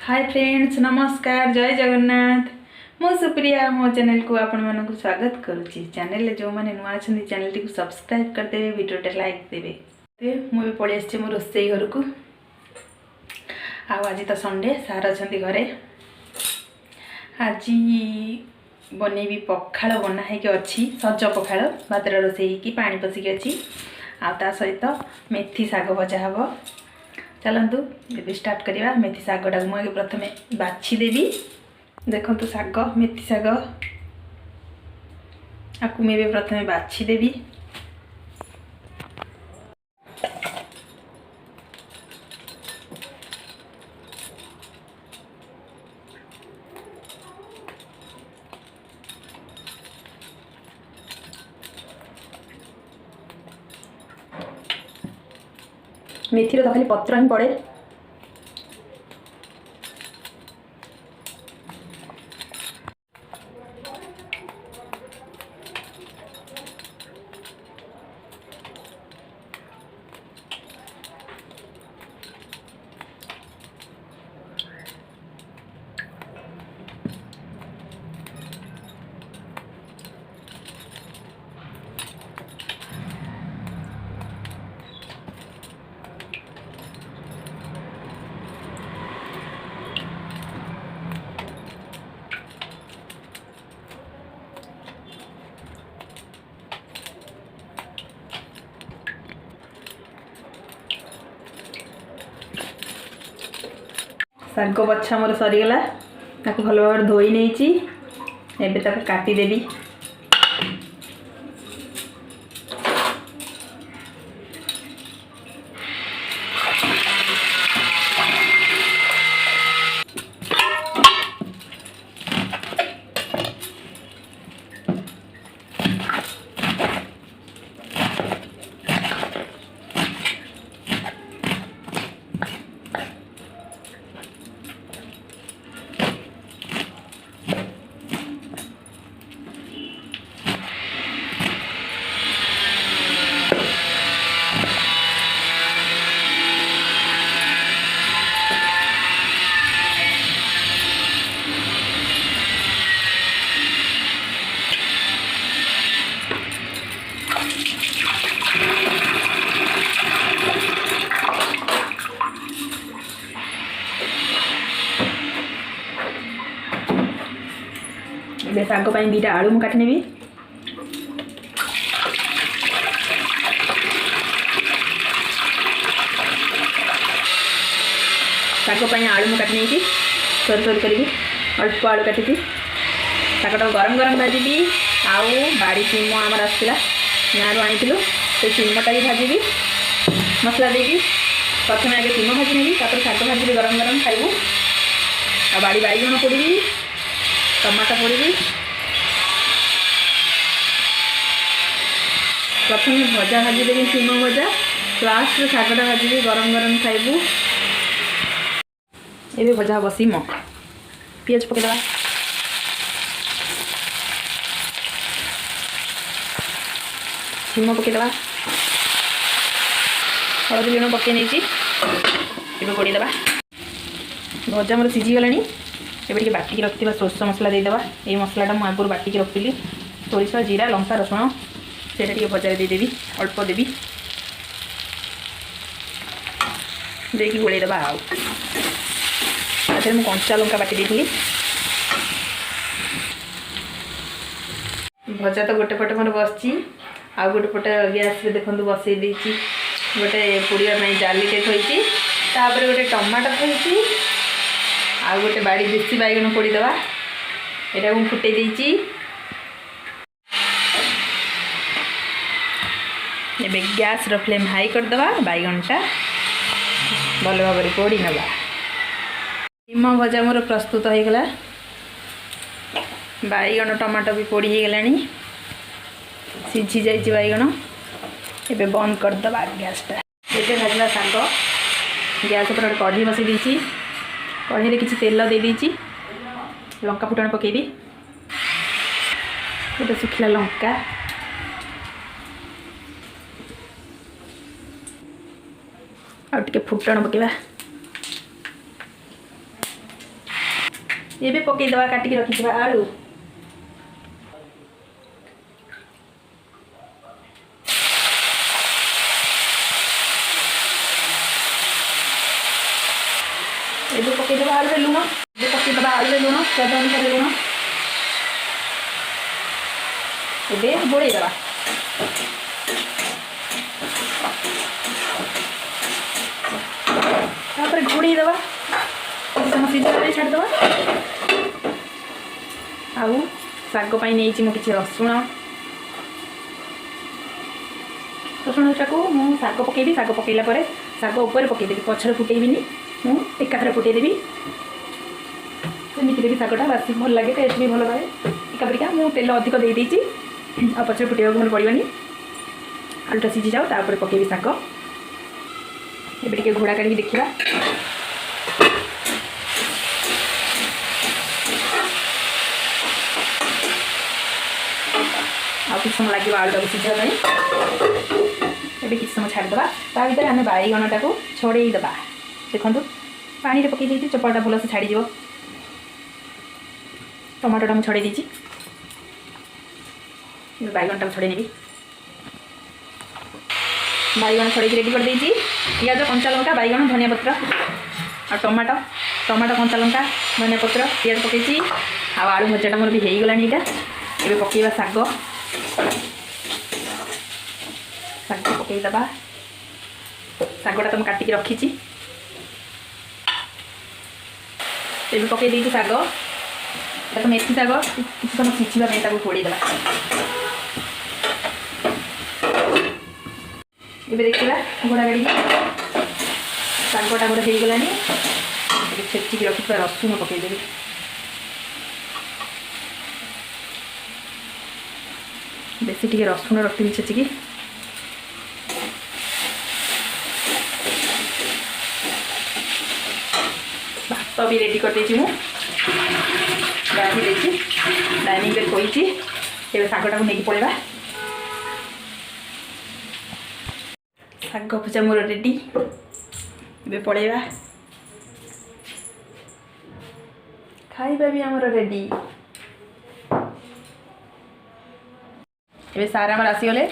Hi friends, नमस्कार, जय जगन्नाथ। मो सुप्रिया मो चैनल को आपण मानक स्वागत करुच्ची। चैनल जो मैंने नुआ अच्छा चैनल टी सब्सक्राइब करदे, वीडियोटा लाइक देवे। मुझे पलि आसी मो रोसई घर को। आज तो संडे, सार अच्छा घरे। आज बनैबी पखाड़ बना अच्छी सज पखाड़, भात रोसई की पानी पशिक अच्छी। आ सहित मेथी शाग भजा हम। चलतु ये स्टार्ट करवा। मेथी शागटा मुझे प्रथम बाछि देवी। देखो शाग, मेथी शाग आपको मुझे प्रथम बाछि देवी। मेथी तो खाली पत्र ही पड़े। शाग बछा मोर सरीगला। भल भाव धोई नहीं। एवं काटिदेवी। शाग पर 2टा आलू मु काटि नेबी। शाग पर आलू मु काटि नहीं सर सर करी अल्प आलू काटी। शागटा गरम गरम भाजी। आउ बाड़ी सीम आमर आसला गाँव आनी से सीमटा भी भाजी मसला देकी। प्रथम आगे सीम भाजी नेबी, शाग भाजी गरम गरम खाइबू। आ बाड़ी बाईगण पोड़ी, टमाटो पोड़ी। प्रथम भजा भाजी देवी सीम भजा, लास्ट शागटा भाजी गरम गरम खाइबू। ये भजा हम सीम। पियाज पकईदे, सीम पकईदे, हलदी लुण पकई नहीं गोड़ीदे। भजा मोर सीझीगला। एबे बाटिक रखी सोरष मसला देदेबा। ये मसलाटा मुझे आगुरी बाटिक रखी सोरिष, जीरा, लंका, रसुण से भजा देदेवी। अल्प देवी देखिए गोलैदेबा। मुझे कंचा लंका बाटी देती। भजा तो गोटे पटे मोर बस, आ गोटे पटे गैस देखो बसई देती। गोटे पोड़िया जालीटे थी, गोटे टमाटो थी, आ गोटे बाड़ी देसी बैगण पोड़ीदे। यहाँ को फुटे देती। एबे गैस रो फ्लेम हाई करदे। बैगणटा भल भाव पोड़ी नवा। सीम भजा मोर प्रस्तुत हो गला। बैगण टमाटो भी पोड़ी हो गला, सीझी जाइए बैगण। एबे बंद करदे गैसटा। ये भाजला शाग गैस पर गोटे कढ़ी बसई देती। कढ़ी में किसी तेल दे देती। लंका फुटण पकेबी। गोटे सुखिला लंका, आ फुटण पकेबा। ଏବେ ପକେଇଦେବା କାଟିକି ରଖିଥିବା ଆଳୁ। ଏବେ ପକେଇଦେବା ଆଳୁରେ ଲୁଣ। ଏବେ ପକେଇଦେବା ଆଳୁରେ ଲୁଣ, ସ୍ୱାଦ ଅନୁସାରେ ଲୁଣ। ଏବେ ଗୋଳେଇଦେବା। ତାପରେ ଘୋଡ଼େଇଦେବା। ସିଝିବା ଛାଡ଼ିଦେବା। ଆଉ ଶାଗ ପାଇଁ ନେଇଛି ମୁଁ କିଛି ରସୁଣଟାକୁ ମୁଁ ଶାଗ ପକେଇବି। ଶାଗ ପକେଇଲା ପରେ ଶାଗ ଉପରେ ପକେଇଦେବି, ପଛରେ ଫୁଟେଇବିନି, ମୁଁ ଏକାଥରେ ଫୁଟେଇଦେବି। ସେମିତି ଦେବି ଶାଗଟା, ବାସି ଭଲ ଲାଗେ, ଟେଷ୍ଟ ବି ଭଲ ରହେ। ଏକାପରିକା ମୁଁ ତେଲ ଅଧିକ ଦେଇଦେଇଛି, ଆଉ ପଛରେ ଫୁଟେଇବାକୁ ମୋର ପଡ଼ିବନି। ଆଳୁଟା ସିଝିଯାଉ, ତାପରେ ପକେଇବି ଶାଗ। ଏବେ ଟିକେ ଘୋଡ଼ା କାଢ଼ିକି ଦେଖିବା। ଆଉ କିଛି ସମୟ ଲାଗିବ ଆଳୁଟାକୁ ସିଝିବା ପାଇଁ। ଏବେ କିଛି ସମୟ ଛାଡ଼ିଦେବା। ତା ଭିତରେ ଆମେ ବାଇଗଣଟାକୁ ଛଡ଼େଇଦେବା। ଦେଖନ୍ତୁ ପାଣିରେ ପକାଇ ଦେଇଛି, ଚୋପାଟା ଭଲସେ ଛାଡ଼ିଯିବ। ଟମାଟୋଟା ମୁଁ ଛଡ଼େଇ ଦେଇଛି। ବାଇଗଣଟାକୁ ଛଡ଼େଇ ନେବି। ବାଇଗଣ ଛଡ଼େଇକି ରେଡ଼ି କରିଦେଇଛି। ପିଆଜ, କଞ୍ଚା ଲଙ୍କା, ବାଇଗଣ, ଧନିଆ ପତ୍ର ଆଉ ଟମାଟୋ, କଞ୍ଚା ଲଙ୍କା, ଧନିଆ ପତ୍ର, ପିଆଜ ପକାଇଛି। ଆଉ ଆଳୁ ଭଜାଟା ମୋର ବି ହେଇଗଲାଣି। ଏଇଟା ଏବେ ପକାଇବା ଶାଗ। ଶାଗ ପକାଇଦେବା। ଶାଗଟା ତ ମୁଁ କାଟିକି ରଖିଛି। ଏବେ ପକାଇ ଦେଇଛି ଶାଗ। ତାକୁ ମେଥି ଶାଗ କିଛି ସମୟ ସିଝିବା ପାଇଁ ତାକୁ ଘୋଡ଼େଇଦେବା। ଏବେ ଦେଖିବା ଘୋଡ଼ା ଗାଡ଼ିକି ଶାଗଟା ମୋର ହେଇଗଲାଣି। ଏବେ ଛେଚିକି ରଖିଥିବା ରସୁଣ ପକାଇଦେବି। ବେଶୀ ଟିକେ ରସୁଣ ରଖିବି ଛେଚିକି। ଭାତ ବି ରେଡ଼ି କରିଦେଇଛି। ମୁଁ ଗାଧି ଦେଇଛି, ଡାଇନିଂରେ ଥୋଇଛି। ଏବେ ଶାଗଟାକୁ ନେଇକି ପଳେଇବା। ଶାଗ ଭଜା ମୋର ରେଡ଼ି। ଏବେ ପଳେଇବା। ଖାଇବା ବି ଆମର ରେଡ଼ି। ଏବେ ସାର୍ ଆମର ଆସିଗଲେ।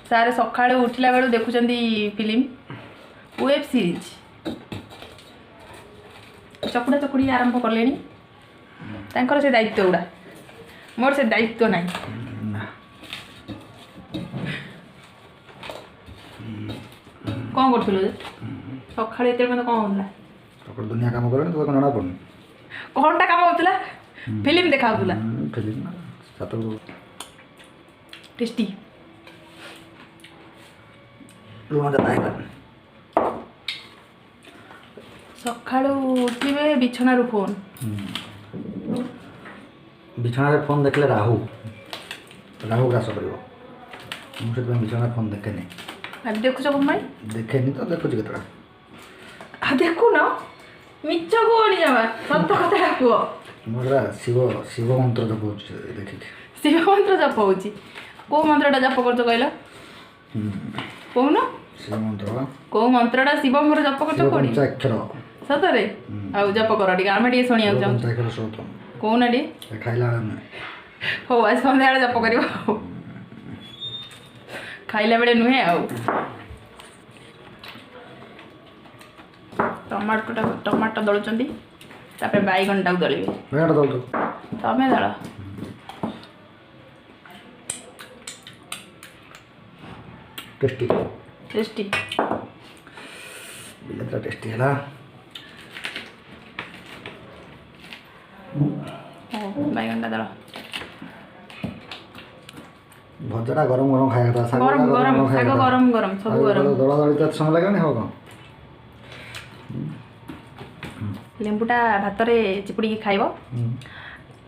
ସାର୍ ସକାଳୁ ଉଠିଲା ବେଳୁ ଦେଖୁଛନ୍ତି ଫିଲ୍ମ, ୱେବ୍ ସିରିଜ୍। ଚକୁଡ଼ା ଚକୁଡ଼ି ଆରମ୍ଭ କଲେଣି। ତାଙ୍କର ସେ ଦାୟିତ୍ୱ ଗୁଡ଼ା, ମୋର ସେ ଦାୟିତ୍ୱ ନାହିଁ। କ'ଣ କରୁଥିଲୁ ଯେ ସକାଳୁ ଏତେ ମାନେ? କ'ଣ ହେଉଥିଲା? ସକାଳୁ ଦୁନିଆ କାମ କଲେଣି, ତୋ କ'ଣ ଜଣାପଡ଼ୁନି? କ'ଣଟା କାମ ହେଉଥିଲା? ଫିଲ୍ମ ଦେଖା ହେଉଥିଲା। ଫିଲ୍ମ ଟେଷ୍ଟି ସକାଳୁ ଉଠିବେ ବିଛଣାରୁ ଫୋନ୍। ବିଛଣାରେ ଫୋନ୍ ଦେଖିଲେ ରାହୁ ଗ୍ରାସ କରିବ। ମୁଁ ସେଥିପାଇଁ ବିଛଣାରେ ଫୋନ୍ ଦେଖେନି। ଆଜି ଦେଖୁଛ କ'ଣ ପାଇଁ? ଦେଖେନି ତ, ଦେଖୁଛି କେତେଟା। ଦେଖୁନ, ମିଛ କୁହନି ଜମା, ସତ କଥାଟା କୁହ। ମୋର ଶିବ ମନ୍ତ୍ର ଜପ ହେଉଛି ଦେଖିକି। ଶିବ ମନ୍ତ୍ର ଜପ ହେଉଛି? କେଉଁ ମନ୍ତ୍ରଟା ଜପ କରୁଛ କହିଲ? କହୁନ। ଶିବ ମନ୍ତ୍ର। କେଉଁ ମନ୍ତ୍ରଟା ଶିବଙ୍କର ଜପ କରୁଛ? ପଞ୍ଚାକ୍ଷର। ସତରେ? ଆଉ ଜପ କର ଟିକେ, ଆମେ ଟିକେ ଶୁଣିବାକୁ ଚାହୁଁ। ପଞ୍ଚାକ୍ଷର ସତ କହୁନା ଟିକେ। ଖାଇଲା ବେଳେ ନୁହେଁ। ହଉ, ଆଜି ସନ୍ଧ୍ୟାବେଳେ ଜପ କରିବ। ଖାଇଲା ବେଳେ ନୁହେଁ। ଆଉ ଟମାଟୋ ଦଳୁଛନ୍ତି, ତାପରେ ବାଇଗଣଟାକୁ ଦଳିବେ। ତମେ ଦଳ। ଟେଷ୍ଟି ବିଲାତିଟା ଟେଷ୍ଟି ହେଲା। ବାଇଗଣଟା ଦଳ। ଭଜାଟା ଗରମ ଖାଇବା କଥା। ଗରମ ସବୁ ଗରମ। ଦଳା ଦଳି ତ ସମୟ ଲାଗିବନି। ହବ କ'ଣ? ଲେମ୍ବୁଟା ଭାତରେ ଚିପୁଡ଼ିକି ଖାଇବ।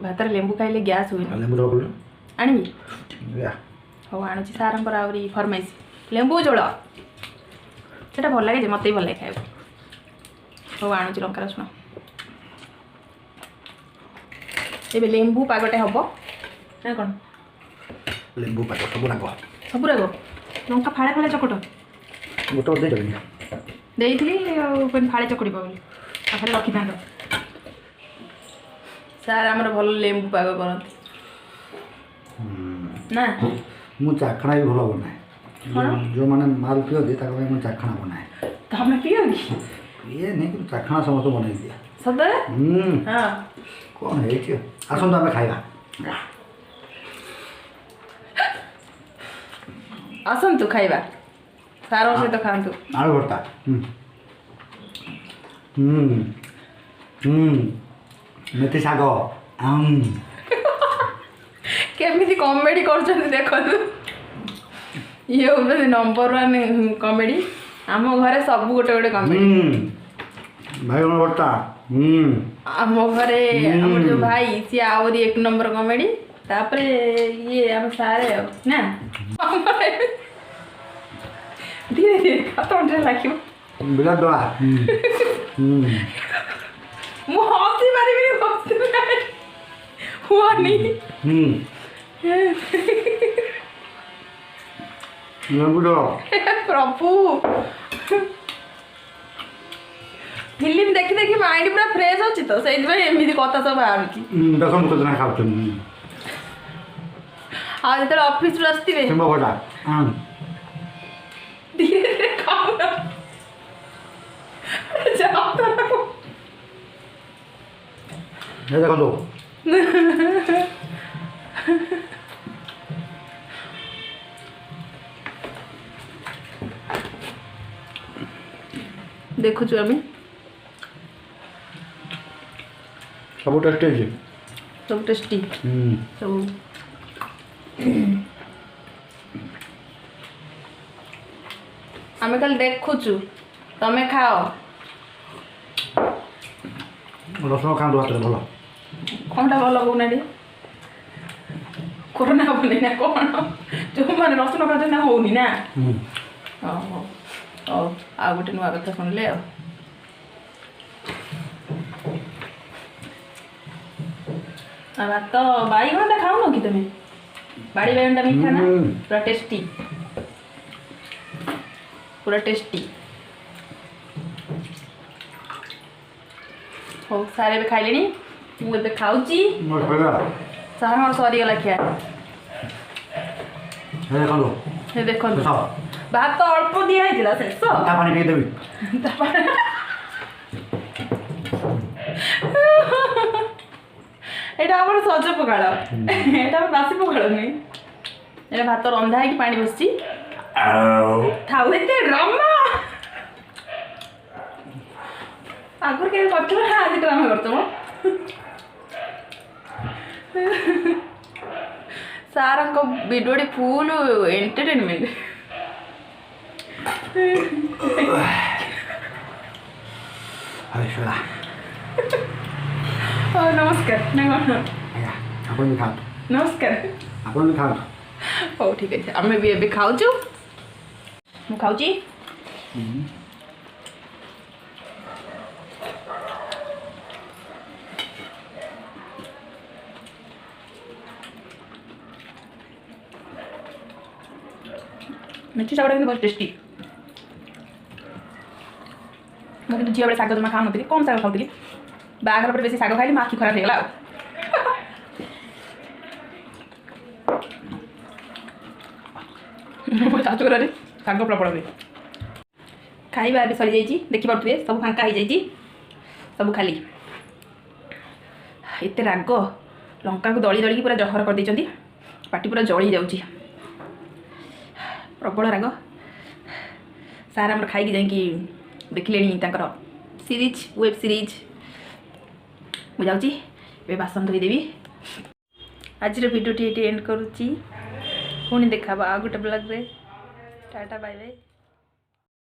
ଭାତରେ ଲେମ୍ବୁ ଖାଇଲେ ଗ୍ୟାସ୍ ହୁଏନି। ଆଣିବି? ହଉ, ଆଣୁଛି। ସାର୍ଙ୍କର ଆହୁରି ଫରମାଇଶ ଲେମ୍ବୁ ଝୋଳ। ସେଇଟା ଭଲ ଲାଗେ ଯେ, ମୋତେ ବି ଭଲ ଲାଗେ ଖାଇବାକୁ। ହଉ, ଆଣୁଛି ଲଙ୍କା ରସୁଣ। ଏବେ ଲେମ୍ବୁ ପାଗଟେ ହେବ ନା କ'ଣ? ଲେମ୍ବୁ ପାଗ ସବୁ ରାଗ ଲଙ୍କା ଫାଳେ ଚକଟ। ଗୋଟେ ଦେଇଥିଲି ଆଉ ଫାଳେ ଚକଟିବ ବୋଲି, ପାଖରେ ରଖିଥାନ୍ତ। ସାର୍ ଆମର ଭଲ ଲେମ୍ବୁ ପାଗ କରନ୍ତି ନା। ମୁଁ ଚାଖଣା ବି ଭଲ ବନାଏ। ଯେଉଁମାନେ ମାଲ ପିଅନ୍ତି ତାଙ୍କ ପାଇଁ ମୁଁ ଚାଖଣା ବନାଏ। ତମେ ପିଅ କି? ପିଏନି କିନ୍ତୁ ଚାଖଣା ସମସ୍ତେ ବନେଇ ଦିଏ। ସତରେ? ହଁ। କ'ଣ ହେଇଛି? ଆସନ୍ତୁ ଆମେ ଖାଇବା। ଆସନ୍ତୁ ଖାଇବା, ସାରଙ୍କ ସହିତ ଖାଆନ୍ତୁ। ଆଳୁ ଭର୍ତ୍ତା ମେଥି ଶାଗ କେମିତି କମେଡ଼ି କରୁଛନ୍ତି ଦେଖନ୍ତୁ। ଇଏ ହେଉଛନ୍ତି ନମ୍ବର 1 କମେଡ଼ି। ଆମ ଘରେ ସବୁ ଗୋଟେ ଗୋଟେ କମେଡ଼ି। ବାଇଗଣ ଭର୍ତ୍ତା ଆମ ଘରେ ଆମର ଯେଉଁ ଭାଇ ସିଏ ଆହୁରି 1 ନମ୍ବର କମେଡ଼ି। ତାପରେ ଇଏ ଆମ ସାରେ ଆଉ ନା ଧୀରେ ଧୀରେ ତଣ୍ଟିରେ ଲାଗିବ। ବିରାଟ ଦଳା ମୁଁ ହସି ପାରିବିନି ହୁଅନି। ଲେମ୍ବୁ ଝୋଳ ପ୍ରଭୁ ଫିଲ୍ମ ଦେଖି ଦେଖି ମାଇଣ୍ଡ ପୁରା ଫ୍ରେଶ ଅଛି ତ ସେଇଥିପାଇଁ ଏମିତି କଥା ସବୁ ବାହାରୁଛି। ଦେଖନ୍ତୁ କେତେ ଖାଉଛନ୍ତି। ଆଉ ଯେତେବେଳେ ଅଫିସରୁ ଆସିଥିବେ ଶିମ୍ବ ଭଜା ଧୀରେ ଧୀରେ ଖାଉନ। ଦେଖନ୍ତୁ ଦେଖୁଛୁ ଆମେ ସବୁ ଟେଷ୍ଟି ହେଇଛି। ସବୁ ଟେଷ୍ଟି ସବୁ। ଆମେ ଖାଲି ଦେଖୁଛୁ, ତମେ ଖାଅ। ରସୁଣ ଖାଆନ୍ତୁ ହାତରେ ଭଲ। କ'ଣଟା ଭଲ କହୁନାହାନ୍ତି? କରୋନା ହେବନି ନା କ'ଣ? ଯେଉଁମାନେ ରସୁଣ ଖାଉଛନ୍ତି ନା ହେଉନି ନା? ହଉ ହଉ ହଉ, ଆଉ ଗୋଟେ ନୂଆ କଥା ଶୁଣିଲେ ଆଉ। ଭାତ ବାଇଗଣଟା ଖାଉନ କି ତମେ? ବାଡ଼ି ବାଇଗଣଟା ମିଠା ନା, ପୁରା ଟେଷ୍ଟି, ପୁରା ଟେଷ୍ଟି। ହଉ ସାର୍ ଏବେ ଖାଇଲେଣି, ମୁଁ ଏବେ ଖାଉଛି। ସାର୍ ସରିଗଲା ଖିଆ। ଦେଖନ୍ତୁ ଭାତ ଅଳ୍ପ ଦିଆ ହେଇଥିଲା ଶେଷ। ପାଣି ପିଇଦେବି। ଏଇଟା ଆମର ସଜ ପଖାଳ, ଏଇଟା ଆମର ବାସି ପଖାଳ ନୁହେଁ। ଏଇଟା ଭାତ ରନ୍ଧା ହେଇକି ପାଣି ବସିଛି। ଥାଉ ଏତେ ଡ୍ରାମା। ଆଗରୁ କେବେ କରିଥିବ ନା ଆଜି ଡ୍ରାମା କରିଥିବ? ସାରଙ୍କ ଭିଡ଼ିଓଟି ଫୁଲ୍ ଏଣ୍ଟରଟେନମେଣ୍ଟ। ହଉ ନମସ୍କାର ନା କ'ଣ? ଆପଣ ବି ଖାଆନ୍ତୁ। ନମସ୍କାର। ଆପଣ ବି ଖାଆନ୍ତୁ। ହଉ ଠିକ୍ ଅଛି, ଆମେ ବି ଏବେ ଖାଉଛୁ। ମୁଁ ଖାଉଛି। ମେଥି ଶାଗଟା କିନ୍ତୁ ବହୁତ ଟେଷ୍ଟି। ମୁଁ କିନ୍ତୁ ଝିଅ ବେଳେ ଶାଗ ଜମା ଖାଉନଥିଲି, କମ୍ ଶାଗ ଖାଉଥିଲି। ବାହାଘର ପରେ ବେଶୀ ଶାଗ ଖାଇଲି, ମୋ ଆଖି ଖରାପ ହେଇଗଲା ଆଉ। ମୋ ଶାଶୁଘରରେ ଶାଗ ପ୍ରବଳ ହୁଏ। ଖାଇବା ଏବେ ସରିଯାଇଛି, ଦେଖିପାରୁଥିବେ ସବୁ ଫାଙ୍କା ହେଇଯାଇଛି, ସବୁ ଖାଲି। ଏତେ ରାଗ, ଲଙ୍କାକୁ ଦଳି ଦଳିକି ପୁରା ଜହର କରିଦେଇଛନ୍ତି, ପାଟି ପୁରା ଜଳି ଯାଉଛି, ପ୍ରବଳ ରାଗ। ସାର୍ ଆମର ଖାଇକି ଯାଇକି ଦେଖିଲେଣି ତାଙ୍କର ସିରିଜ୍, ୱେବ୍ ସିରିଜ୍। ମୁଁ ଯାଉଛି ଏବେ ବାସନ ଧୋଇଦେବି। ଆଜିର ଭିଡ଼ିଓଟି ଏଠି ଏଣ୍ଡ କରୁଛି। ପୁଣି ଦେଖା ହବ ଆଉ ଗୋଟେ ବ୍ଲଗ୍ରେ। ଟାଟା ବାଇ ବାଇ।